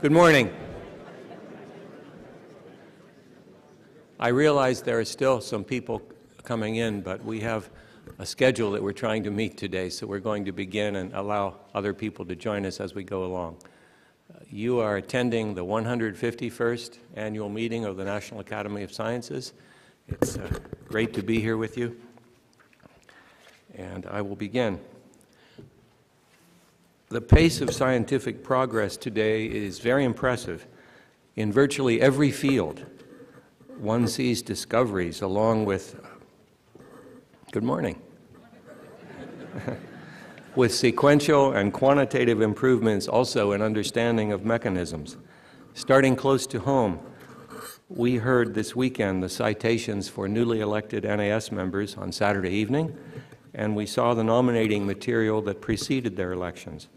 Good morning. I realize there are still some people coming in, but we have a schedule that we're trying to meet today, so we're going to begin and allow other people to join us as we go along. You are attending the 151st Annual Meeting of the National Academy of Sciences. It's great to be here with you, and I will begin. The pace of scientific progress today is very impressive. In virtually every field, one sees discoveries along with, good morning, with sequential and quantitative improvements also in understanding of mechanisms. Starting close to home, we heard this weekend the citations for newly elected NAS members on Saturday evening, and we saw the nominating material that preceded their elections.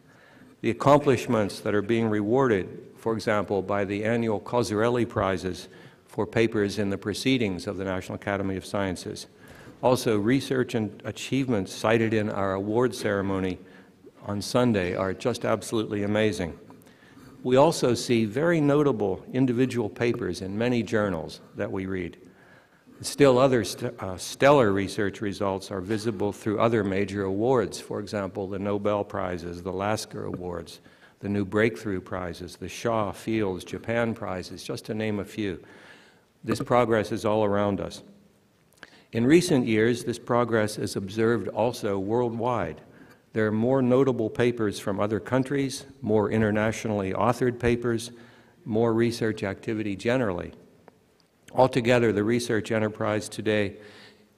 The accomplishments that are being rewarded, for example, by the annual Cicerone prizes for papers in the proceedings of the National Academy of Sciences. Also, research and achievements cited in our award ceremony on Sunday are just absolutely amazing. We also see very notable individual papers in many journals that we read. Still other stellar research results are visible through other major awards, for example, the Nobel Prizes, the Lasker Awards, the New Breakthrough Prizes, the Shaw, Fields, Japan Prizes, just to name a few. This progress is all around us. In recent years, this progress is observed also worldwide. There are more notable papers from other countries, more internationally authored papers, more research activity generally. Altogether, the research enterprise today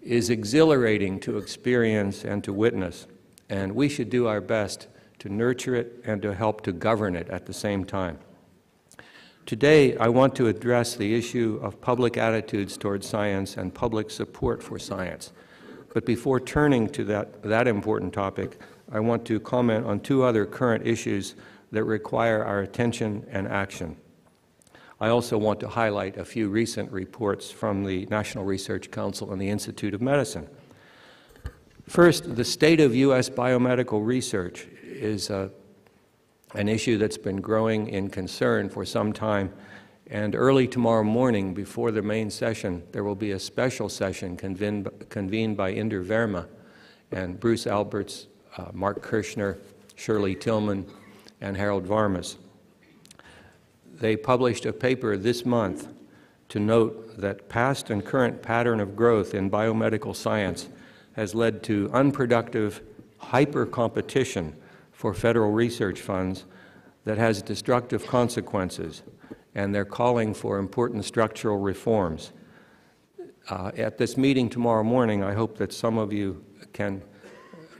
is exhilarating to experience and to witness, and we should do our best to nurture it and to help to govern it at the same time. Today, I want to address the issue of public attitudes towards science and public support for science. But before turning to that important topic, I want to comment on two other current issues that require our attention and action. I also want to highlight a few recent reports from the National Research Council and the Institute of Medicine. First, the state of U.S. biomedical research is an issue that's been growing in concern for some time, and early tomorrow morning, before the main session, there will be a special session convened by Inder Verma and Bruce Alberts, Mark Kirshner, Shirley Tillman, and Harold Varmus. They published a paper this month to note that past and current pattern of growth in biomedical science has led to unproductive hyper-competition for federal research funds that has destructive consequences, and they're calling for important structural reforms. At this meeting tomorrow morning, I hope that some of you can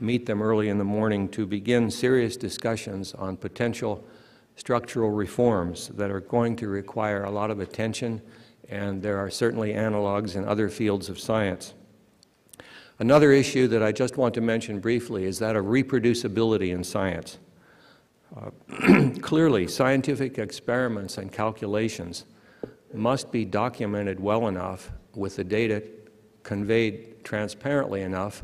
meet them early in the morning to begin serious discussions on potential structural reforms that are going to require a lot of attention, and there are certainly analogs in other fields of science. Another issue that I just want to mention briefly is that of reproducibility in science. Clearly, scientific experiments and calculations must be documented well enough with the data conveyed transparently enough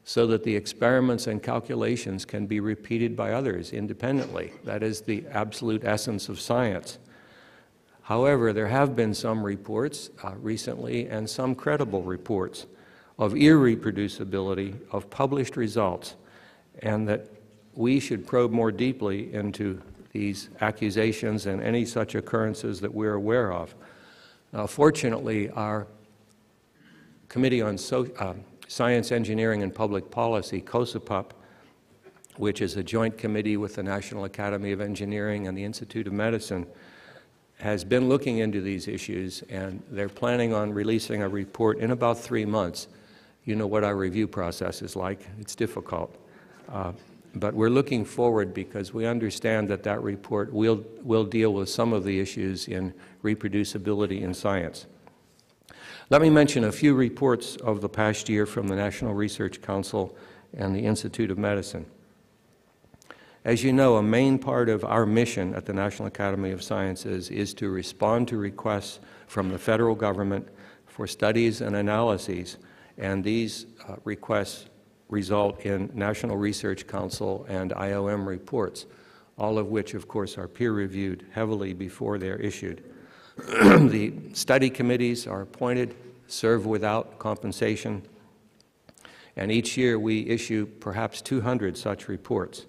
so that the experiments and calculations can be repeated by others independently. That is the absolute essence of science. However, there have been some reports recently, and some credible reports, of irreproducibility of published results, and that we should probe more deeply into these accusations and any such occurrences that we're aware of. Now, fortunately, our Committee on Science, Engineering, and Public Policy, COSAPUP, which is a joint committee with the National Academy of Engineering and the Institute of Medicine, has been looking into these issues, and they're planning on releasing a report in about 3 months. You know what our review process is like. It's difficult. But we're looking forward because we understand that that report will deal with some of the issues in reproducibility in science. Let me mention a few reports of the past year from the National Research Council and the Institute of Medicine. As you know, a main part of our mission at the National Academy of Sciences is to respond to requests from the federal government for studies and analyses, and these requests result in National Research Council and IOM reports. all of which, of course, are peer-reviewed heavily before they're issued. The study committees are appointed, serve without compensation, and each year we issue perhaps 200 such reports.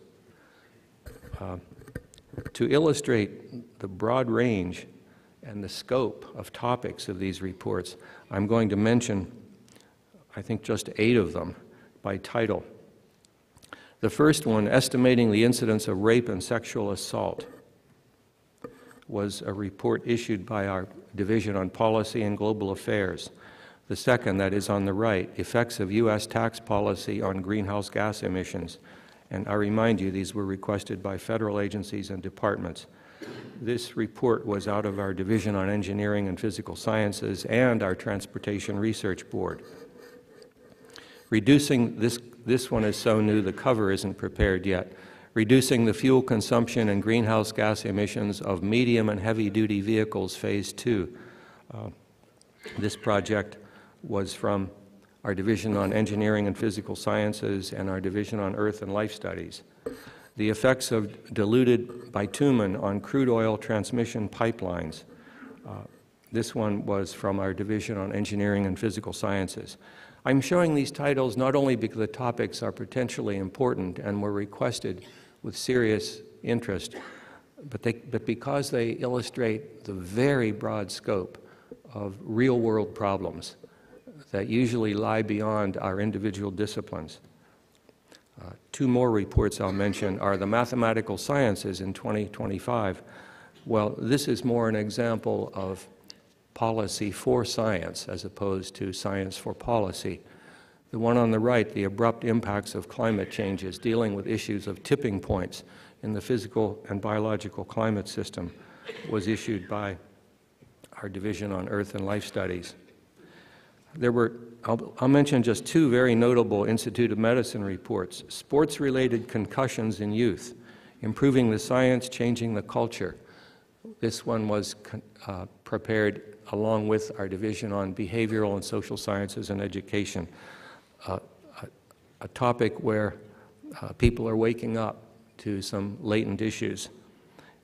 To illustrate the broad range and the scope of topics of these reports, I'm going to mention, I think, just 8 of them by title. The first one, Estimating the Incidence of Rape and Sexual Assault, was a report issued by our Division on Policy and Global Affairs. The second, that is on the right, Effects of U.S. Tax Policy on Greenhouse Gas Emissions. And I remind you, these were requested by federal agencies and departments. This report was out of our Division on Engineering and Physical Sciences and our Transportation Research Board. Reducing, this one is so new the cover isn't prepared yet. Reducing the fuel consumption and greenhouse gas emissions of medium and heavy-duty vehicles, Phase 2. This project was from our Division on Engineering and Physical Sciences and our Division on Earth and Life Studies. The effects of diluted bitumen on crude oil transmission pipelines. This one was from our Division on Engineering and Physical Sciences. I'm showing these titles not only because the topics are potentially important and were requested with serious interest, but because they illustrate the very broad scope of real-world problems that usually lie beyond our individual disciplines. 2 more reports I'll mention are the mathematical sciences in 2025. Well, this is more an example of policy for science as opposed to science for policy. The one on the right, the abrupt impacts of climate changes, dealing with issues of tipping points in the physical and biological climate system, was issued by our Division on Earth and Life Studies. There were, I'll mention just 2 very notable Institute of Medicine reports. Sports-related concussions in youth, improving the science, changing the culture. This one was prepared along with our Division on Behavioral and Social Sciences and Education, a topic where people are waking up to some latent issues.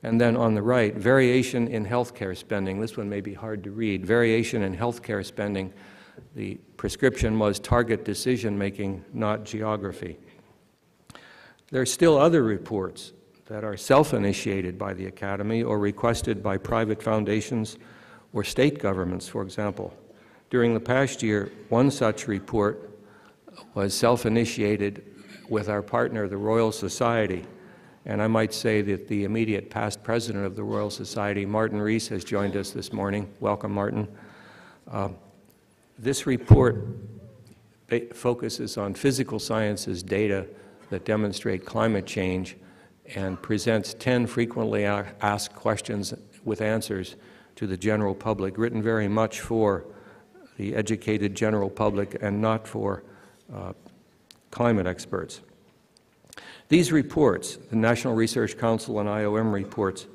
And then on the right, variation in healthcare spending. This one may be hard to read. Variation in healthcare spending. The prescription was target decision-making, not geography. There are still other reports that are self-initiated by the Academy or requested by private foundations or state governments, for example. During the past year, one such report was self-initiated with our partner, the Royal Society. And I might say that the immediate past president of the Royal Society, Martin Rees, has joined us this morning. Welcome, Martin. This report focuses on physical sciences data that demonstrate climate change and presents 10 frequently asked questions with answers to the general public, written very much for the educated general public and not for climate experts. These reports, the National Research Council and IOM reports,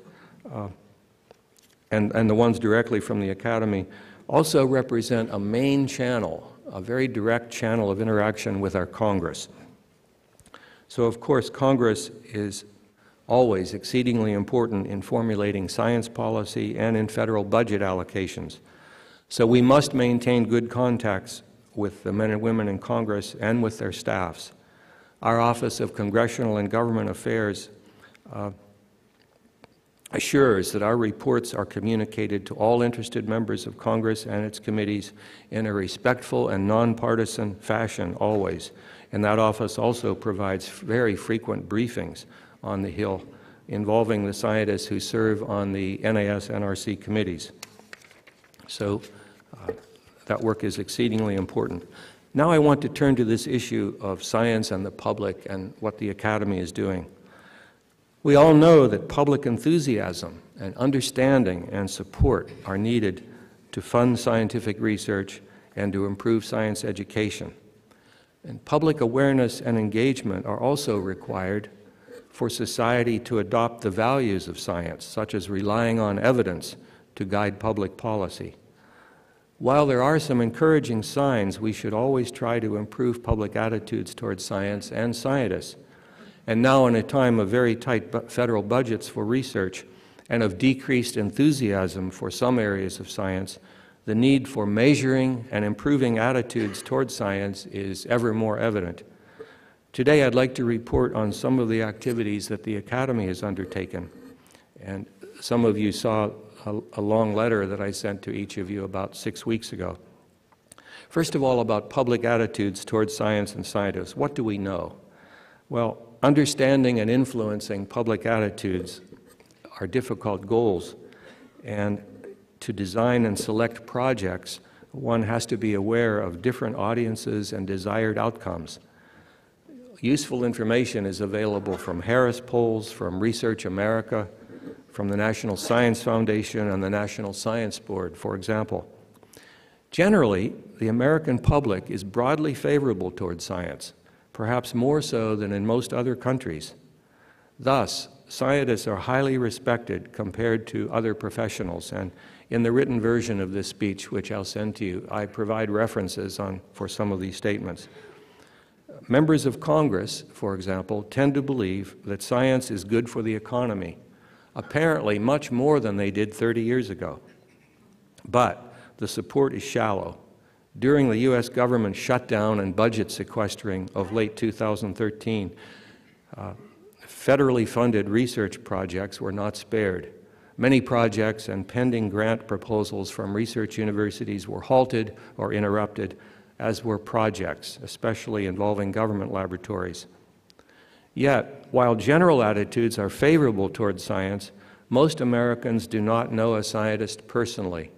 and the ones directly from the Academy, also represent a main channel, a very direct channel of interaction with our Congress. So, of course, Congress is always exceedingly important in formulating science policy and in federal budget allocations. So we must maintain good contacts with the men and women in Congress and with their staffs. Our Office of Congressional and Government Affairs assures that our reports are communicated to all interested members of Congress and its committees in a respectful and nonpartisan fashion always. And that office also provides very frequent briefings on the Hill involving the scientists who serve on the NAS NRC committees. So that work is exceedingly important. Now I want to turn to this issue of science and the public and what the Academy is doing. We all know that public enthusiasm and understanding and support are needed to fund scientific research and to improve science education. And public awareness and engagement are also required for society to adopt the values of science, such as relying on evidence to guide public policy. While there are some encouraging signs, we should always try to improve public attitudes towards science and scientists. And now, in a time of very tight federal budgets for research and of decreased enthusiasm for some areas of science, the need for measuring and improving attitudes towards science is ever more evident. Today, I'd like to report on some of the activities that the Academy has undertaken. And some of you saw a long letter that I sent to each of you about 6 weeks ago. First of all, about public attitudes towards science and scientists. What do we know? Well, understanding and influencing public attitudes are difficult goals, and to design and select projects, one has to be aware of different audiences and desired outcomes. Useful information is available from Harris polls, from Research America, from the National Science Foundation and the National Science Board, for example. Generally, the American public is broadly favorable towards science, perhaps more so than in most other countries. Thus, scientists are highly respected compared to other professionals, and in the written version of this speech, which I'll send to you, I provide references for some of these statements. Members of Congress, for example, tend to believe that science is good for the economy, apparently much more than they did 30 years ago. But the support is shallow. During the U.S. government shutdown and budget sequestering of late 2013, federally funded research projects were not spared. Many projects and pending grant proposals from research universities were halted or interrupted, as were projects, especially involving government laboratories. Yet, while general attitudes are favorable towards science, most Americans do not know a scientist personally.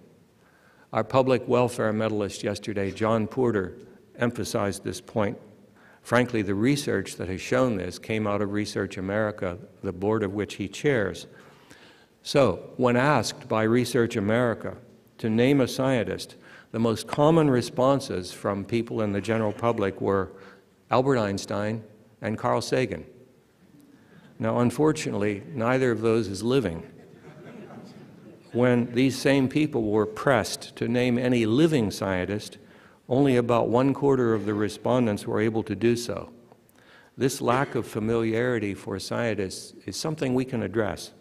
Our public welfare medalist yesterday, John Porter, emphasized this point. Frankly, the research that has shown this came out of Research America, the board of which he chairs. So, when asked by Research America to name a scientist, the most common responses from people in the general public were Albert Einstein and Carl Sagan. Now, unfortunately, neither of those is living. When these same people were pressed to name any living scientist, only about 1/4 of the respondents were able to do so. This lack of familiarity for scientists is something we can address.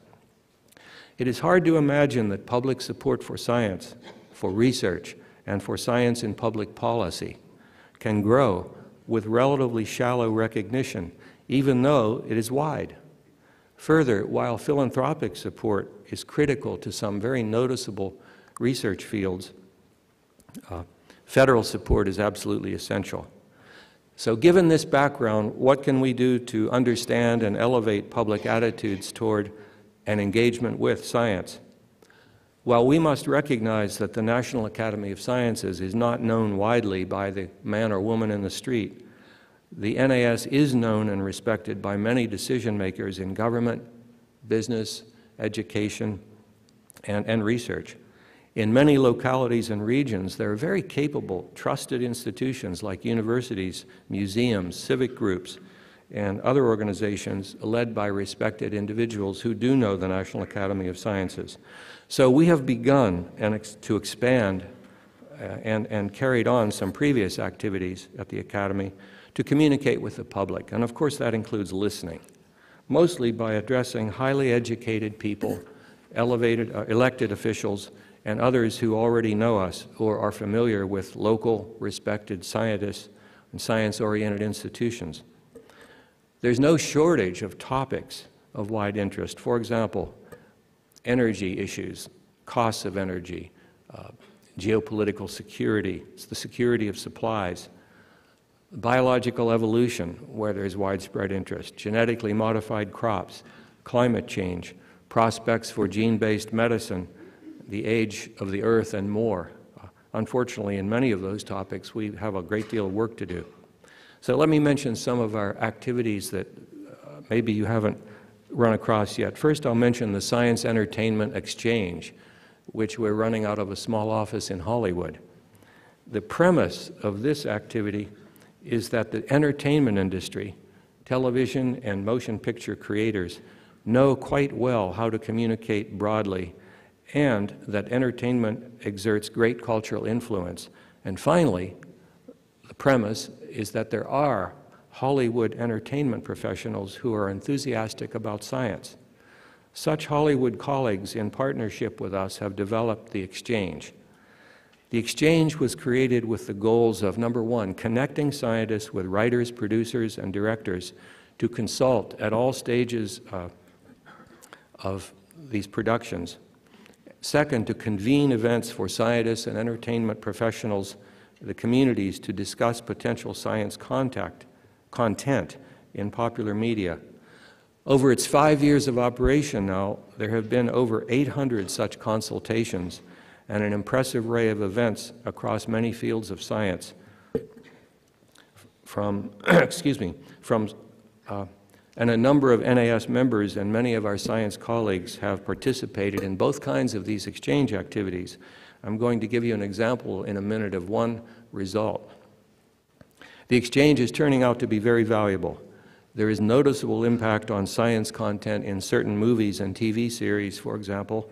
It is hard to imagine that public support for science, for research, and for science in public policy can grow with relatively shallow recognition, even though it is wide. Further, while philanthropic support is critical to some very noticeable research fields, federal support is absolutely essential. So given this background, what can we do to understand and elevate public attitudes toward and engagement with science? Well, we must recognize that the National Academy of Sciences is not known widely by the man or woman in the street. The NAS is known and respected by many decision makers in government, business, education, and research. In many localities and regions, there are very capable, trusted institutions like universities, museums, civic groups, and other organizations led by respected individuals who do know the National Academy of Sciences. So we have begun to expand and carried on some previous activities at the Academy to communicate with the public. And of course that includes listening, mostly by addressing highly educated people, elected officials, and others who already know us or are familiar with local respected scientists and science-oriented institutions. There's no shortage of topics of wide interest. For example, energy issues, costs of energy, geopolitical security, the security of supplies, biological evolution, where there's widespread interest, genetically modified crops, climate change, prospects for gene-based medicine, the age of the earth, and more. Unfortunately, in many of those topics, we have a great deal of work to do. So let me mention some of our activities that maybe you haven't run across yet. First, I'll mention the Science Entertainment Exchange, which we're running out of a small office in Hollywood. The premise of this activity is that the entertainment industry, television and motion picture creators, know quite well how to communicate broadly, and that entertainment exerts great cultural influence. And finally, the premise is that there are Hollywood entertainment professionals who are enthusiastic about science. Such Hollywood colleagues in partnership with us have developed the Exchange. The Exchange was created with the goals of, number one, connecting scientists with writers, producers, and directors to consult at all stages of these productions. Second, to convene events for scientists and entertainment professionals, the communities, to discuss potential science content in popular media. Over its 5 years of operation now, there have been over 800 such consultations and an impressive array of events across many fields of science. And a number of NAS members and many of our science colleagues have participated in both kinds of these exchange activities. I'm going to give you an example in a minute of one result. The exchange is turning out to be very valuable. There is noticeable impact on science content in certain movies and TV series, for example.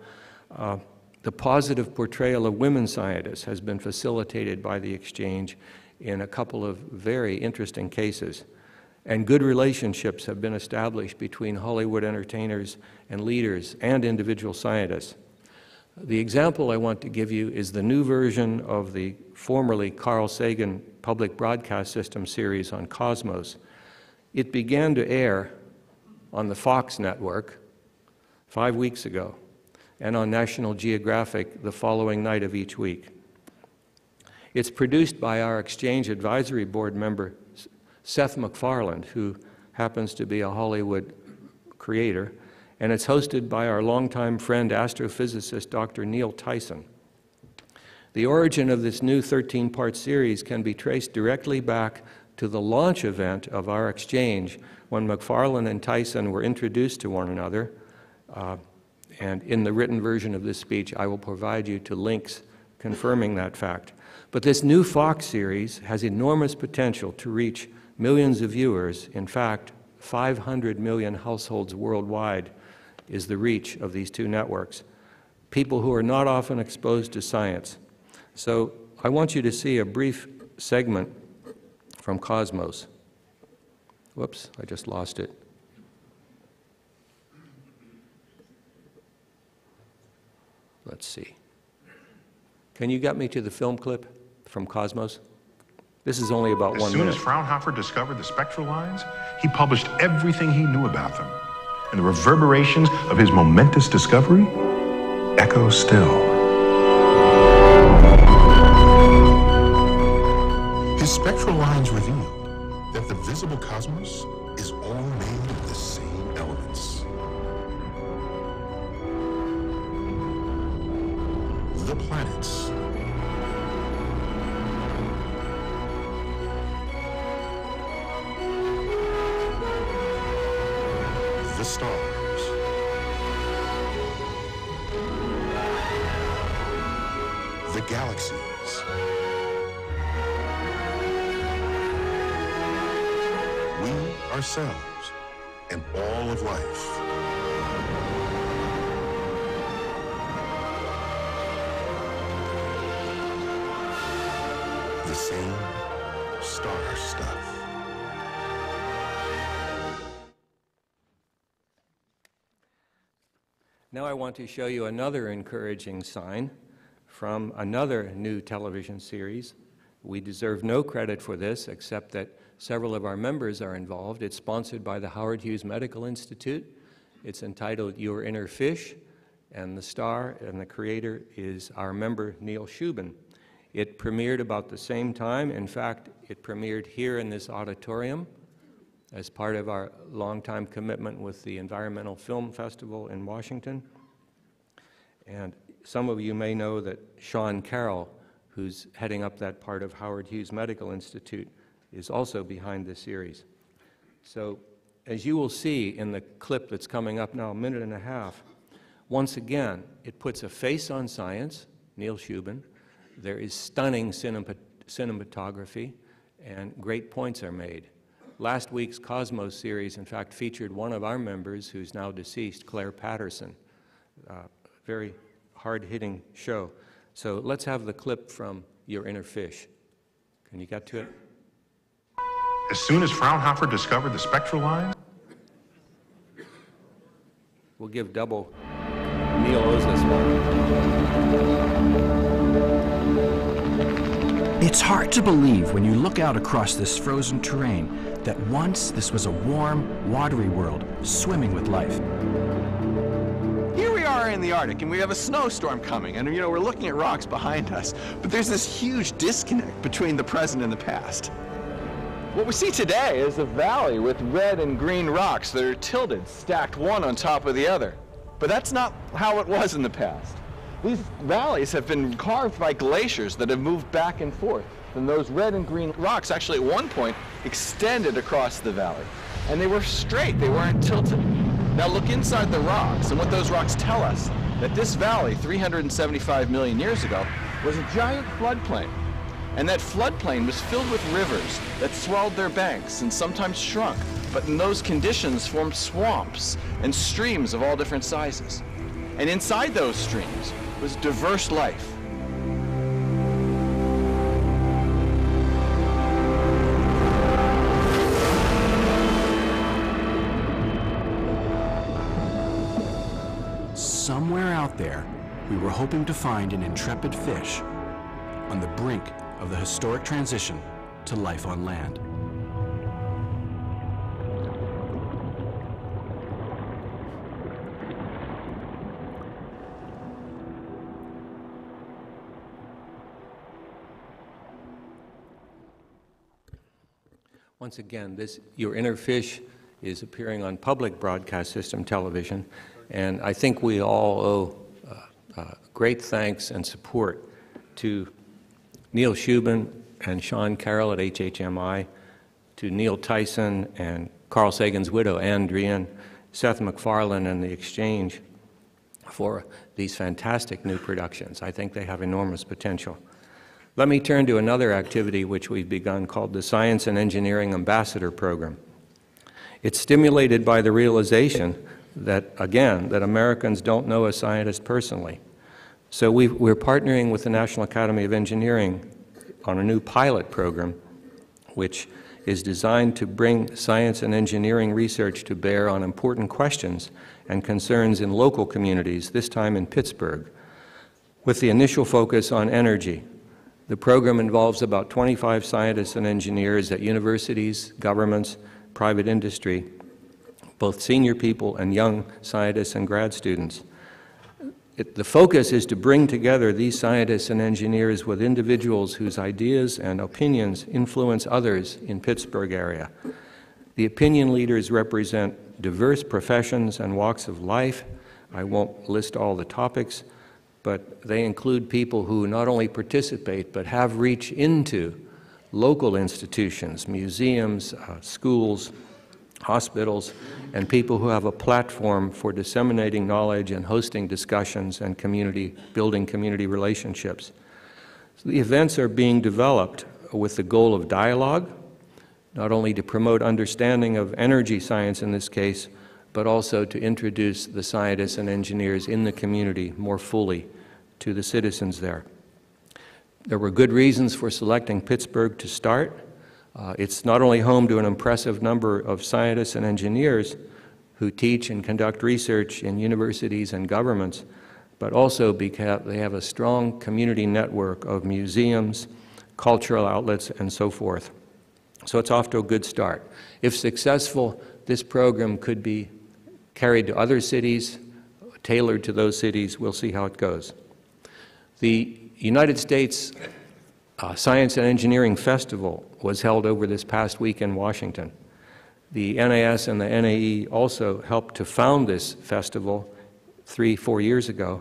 The positive portrayal of women scientists has been facilitated by the exchange in a couple of very interesting cases. And good relationships have been established between Hollywood entertainers and leaders and individual scientists. The example I want to give you is the new version of the formerly Carl Sagan Public Broadcast System series on Cosmos. It began to air on the Fox network 5 weeks ago and on National Geographic the following night of each week. It's produced by our Exchange Advisory Board member, Seth MacFarlane, who happens to be a Hollywood creator, and it's hosted by our longtime friend, astrophysicist Dr. Neil Tyson. The origin of this new 13-part series can be traced directly back to the launch event of our exchange when MacFarlane and Tyson were introduced to one another. And in the written version of this speech, I will provide you to links confirming that fact. But this new Fox series has enormous potential to reach millions of viewers. In fact, 500 million households worldwide is the reach of these two networks, people who are not often exposed to science. So I want you to see a brief segment from Cosmos. Whoops, I just lost it. Let's see. Can you get me to the film clip from Cosmos? This is only about 1 minute. As soon as Fraunhofer discovered the spectral lines, he published everything he knew about them. And the reverberations of his momentous discovery echo still. His spectral lines revealed that the visible cosmos is all made of the same elements. The planets, the stars, the galaxies, we ourselves, and all of life. The same star stuff. Now I want to show you another encouraging sign from another new television series. We deserve no credit for this except that several of our members are involved. It's sponsored by the Howard Hughes Medical Institute. It's entitled Your Inner Fish, and the star and the creator is our member Neil Shubin. It premiered about the same time. In fact, it premiered here in this auditorium as part of our longtime commitment with the Environmental Film Festival in Washington. And some of you may know that Sean Carroll, who's heading up that part of Howard Hughes Medical Institute, is also behind this series. So as you will see in the clip that's coming up now, a minute and a half, once again, it puts a face on science, Neil Shubin. There is stunning cinematography, and great points are made. Last week's Cosmos series, in fact, featured one of our members who's now deceased, Claire Patterson. Very hard-hitting show. So let's have the clip from Your Inner Fish. Can you get to it? As soon as Fraunhofer discovered the spectral lines, We'll give double. Neil owes us one. It's hard to believe when you look out across this frozen terrain that once this was a warm, watery world swimming with life. Here we are in the Arctic, and we have a snowstorm coming, and we're looking at rocks behind us, but there's this huge disconnect between the present and the past. What we see today is a valley with red and green rocks that are tilted, stacked one on top of the other. But that's not how it was in the past. These valleys have been carved by glaciers that have moved back and forth. And those red and green rocks actually at one point extended across the valley. And they were straight, they weren't tilted. Now look inside the rocks, and what those rocks tell us, that this valley 375 million years ago was a giant floodplain. And that floodplain was filled with rivers that swelled their banks and sometimes shrunk, but in those conditions formed swamps and streams of all different sizes. And inside those streams was diverse life. Somewhere out there, we were hoping to find an intrepid fish on the brink of the historic transition to life on land. Once again, your inner fish is appearing on public broadcast system television, and I think we all owe great thanks and support to Neil Shubin and Sean Carroll at HHMI, to Neil Tyson and Carl Sagan's widow, Ann Drian, Seth MacFarlane and the Exchange for these fantastic new productions. I think they have enormous potential. Let me turn to another activity which we've begun called the Science and Engineering Ambassador Program. It's stimulated by the realization that, again, that Americans don't know a scientist personally. So we're partnering with the National Academy of Engineering on a new pilot program which is designed to bring science and engineering research to bear on important questions and concerns in local communities, this time in Pittsburgh, with the initial focus on energy. The program involves about 25 scientists and engineers at universities, governments, private industry, both senior people and young scientists and grad students. The focus is to bring together these scientists and engineers with individuals whose ideas and opinions influence others in Pittsburgh area. The opinion leaders represent diverse professions and walks of life. I won't list all the topics, but they include people who not only participate but have reach into local institutions, museums, schools, hospitals, and people who have a platform for disseminating knowledge and hosting discussions and building community relationships. So the events are being developed with the goal of dialogue, not only to promote understanding of energy science in this case, but also to introduce the scientists and engineers in the community more fully to the citizens there. There were good reasons for selecting Pittsburgh to start. It's not only home to an impressive number of scientists and engineers who teach and conduct research in universities and governments, but also because they have a strong community network of museums, cultural outlets, and so forth. So it's off to a good start. If successful, this program could be carried to other cities, tailored to those cities. We'll see how it goes. The United States Science and Engineering Festival was held over this past week in Washington. The NAS and the NAE also helped to found this festival 3-4 years ago,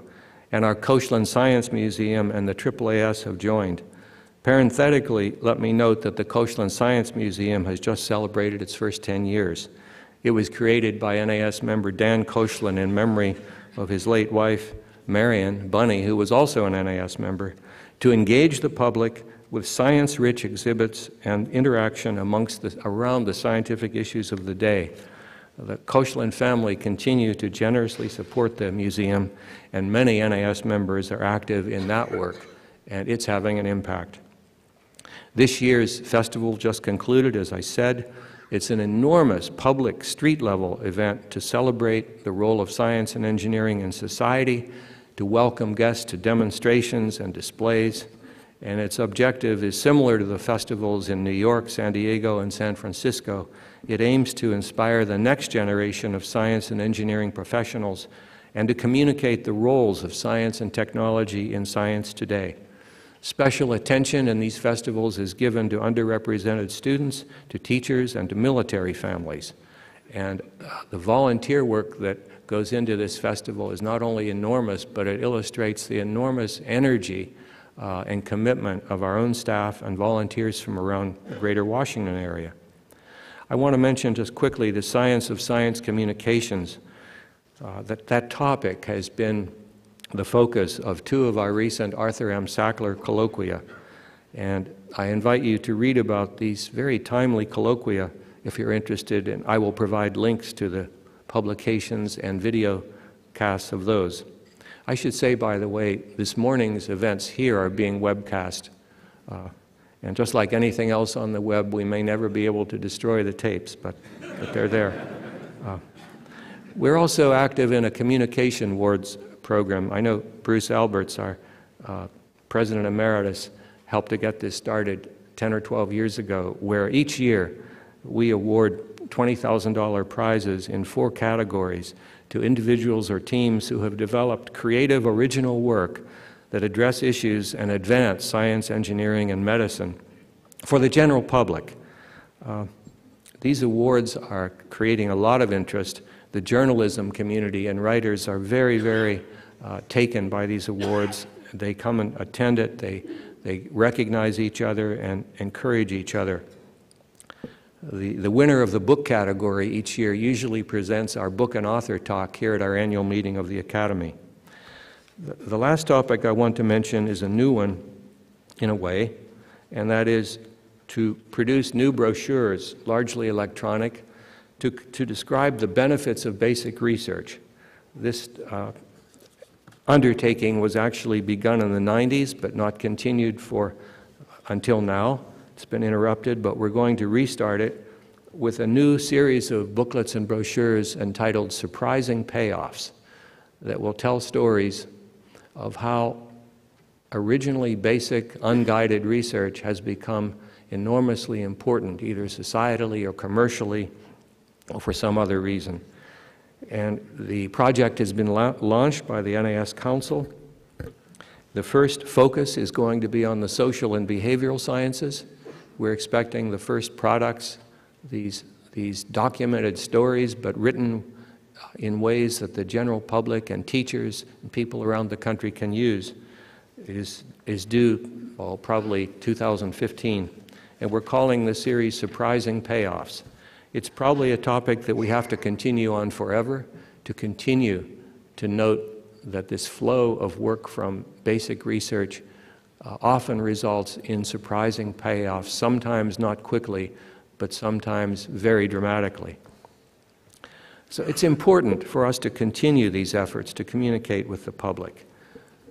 and our Coachland Science Museum and the AAAS have joined. Parenthetically, let me note that the Coachland Science Museum has just celebrated its first 10 years. It was created by NAS member Dan Coachland in memory of his late wife, Marion Bunny, who was also an NAS member, to engage the public with science-rich exhibits and interaction around the scientific issues of the day. The Coachland family continue to generously support the museum, and many NAS members are active in that work, and it's having an impact. This year's festival just concluded, as I said. It's an enormous public street-level event to celebrate the role of science and engineering in society, to welcome guests to demonstrations and displays, and its objective is similar to the festivals in New York, San Diego, and San Francisco. It aims to inspire the next generation of science and engineering professionals and to communicate the roles of science and technology in science today. Special attention in these festivals is given to underrepresented students, to teachers, and to military families. And the volunteer work that goes into this festival is not only enormous, but it illustrates the enormous energy and commitment of our own staff and volunteers from around the greater Washington area. I want to mention just quickly the science of science communications. That topic has been the focus of two of our recent Arthur M. Sackler colloquia. And I invite you to read about these very timely colloquia if you're interested, and I will provide links to the publications and video casts of those. I should say, by the way, this morning's events here are being webcast. And just like anything else on the web, we may never be able to destroy the tapes, but they're there. We're also active in a communication awards program. I know Bruce Alberts, our President Emeritus, helped to get this started 10 or 12 years ago, where each year we award $20,000 prizes in 4 categories to individuals or teams who have developed creative, original work that address issues and advance science, engineering, and medicine for the general public. These awards are creating a lot of interest. The journalism community and writers are very, very taken by these awards. They come and attend it. They recognize each other and encourage each other. The winner of the book category each year usually presents our book and author talk here at our annual meeting of the Academy. The last topic I want to mention is a new one, in a way, and that is to produce new brochures, largely electronic, to describe the benefits of basic research. This undertaking was actually begun in the 90s, but not continued until now. It's been interrupted, but we're going to restart it with a new series of booklets and brochures entitled Surprising Payoffs that will tell stories of how originally basic, unguided research has become enormously important, either societally or commercially, or for some other reason. And the project has been launched by the NAS Council. The first focus is going to be on the social and behavioral sciences. We're expecting the first products, these documented stories, but written in ways that the general public and teachers and people around the country can use, is due, well, probably 2015. And we're calling the series Surprising Payoffs. It's probably a topic that we have to continue on forever, to continue to note that this flow of work from basic research often results in surprising payoffs, sometimes not quickly, but sometimes very dramatically. So it's important for us to continue these efforts to communicate with the public.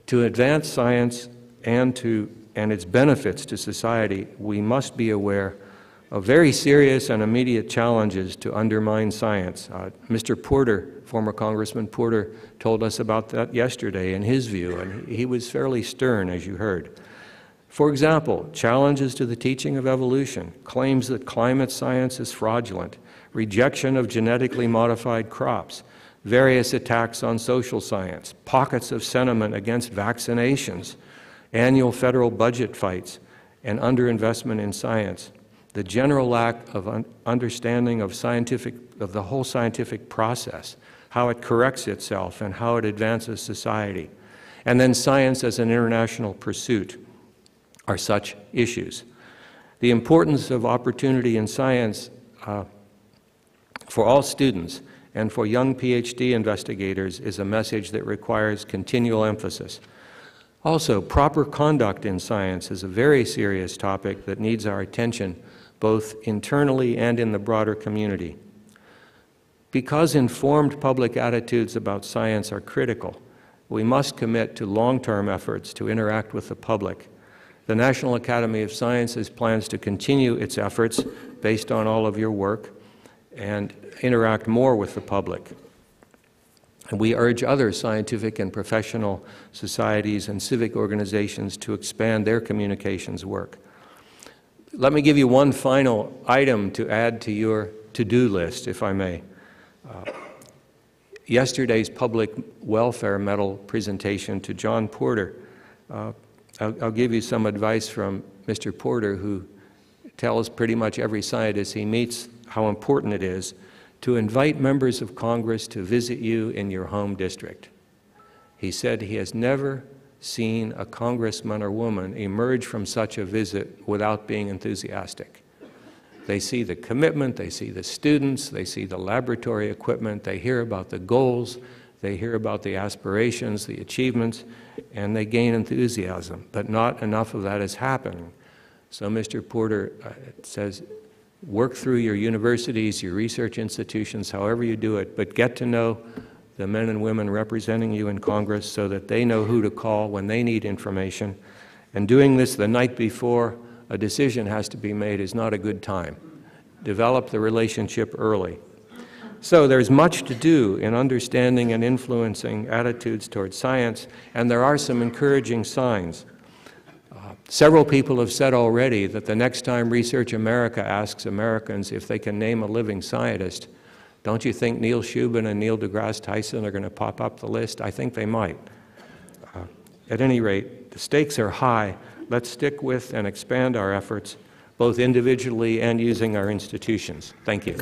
To advance science and its benefits to society, we must be aware of very serious and immediate challenges to undermine science. Mr. Porter, former Congressman Porter, told us about that yesterday in his view, and he was fairly stern, as you heard. For example, challenges to the teaching of evolution, claims that climate science is fraudulent, rejection of genetically modified crops, various attacks on social science, pockets of sentiment against vaccinations, annual federal budget fights, and underinvestment in science. The general lack of understanding of the whole scientific process, how it corrects itself and how it advances society. And then science as an international pursuit are such issues. The importance of opportunity in science for all students and for young PhD investigators is a message that requires continual emphasis. Also, proper conduct in science is a very serious topic that needs our attention both internally and in the broader community. Because informed public attitudes about science are critical, we must commit to long-term efforts to interact with the public The National Academy of Sciences plans to continue its efforts based on all of your work and interact more with the public. And we urge other scientific and professional societies and civic organizations to expand their communications work. Let me give you one final item to add to your to-do list, if I may. Yesterday's Public Welfare Medal presentation to John Porter. I'll give you some advice from Mr. Porter, who tells pretty much every scientist he meets how important it is to invite members of Congress to visit you in your home district. He said he has never seen a congressman or woman emerge from such a visit without being enthusiastic. They see the commitment, they see the students, they see the laboratory equipment, they hear about the goals, they hear about the aspirations, the achievements, and they gain enthusiasm. But not enough of that is happening. So Mr. Porter says, work through your universities, your research institutions, however you do it, but get to know the men and women representing you in Congress so that they know who to call when they need information. And doing this the night before a decision has to be made is not a good time. Develop the relationship early. So there's much to do in understanding and influencing attitudes towards science, and there are some encouraging signs. Several people have said already that the next time Research America asks Americans if they can name a living scientist, don't you think Neil Shubin and Neil deGrasse Tyson are going to pop up the list? I think they might. At any rate, the stakes are high. Let's stick with and expand our efforts, both individually and using our institutions. Thank you.